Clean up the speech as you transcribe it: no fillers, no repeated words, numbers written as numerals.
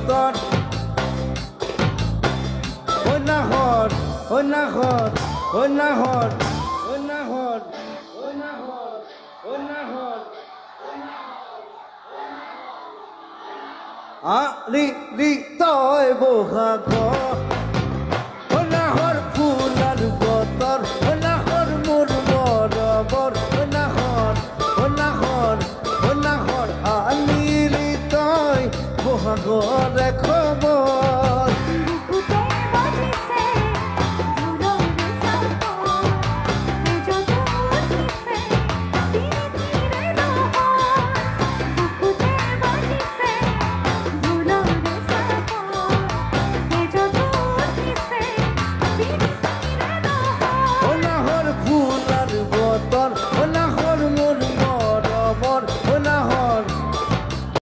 বতর ও না হর ও না হর ও না হর ও না হর ও না হর ও না হর আরি রি তয় বোহা গো ও না হর ফুলার বতর ও না হর মোর বরাবর ও না হর ও না হর ও না হর আলি রি তয় বোহা গো রে খবর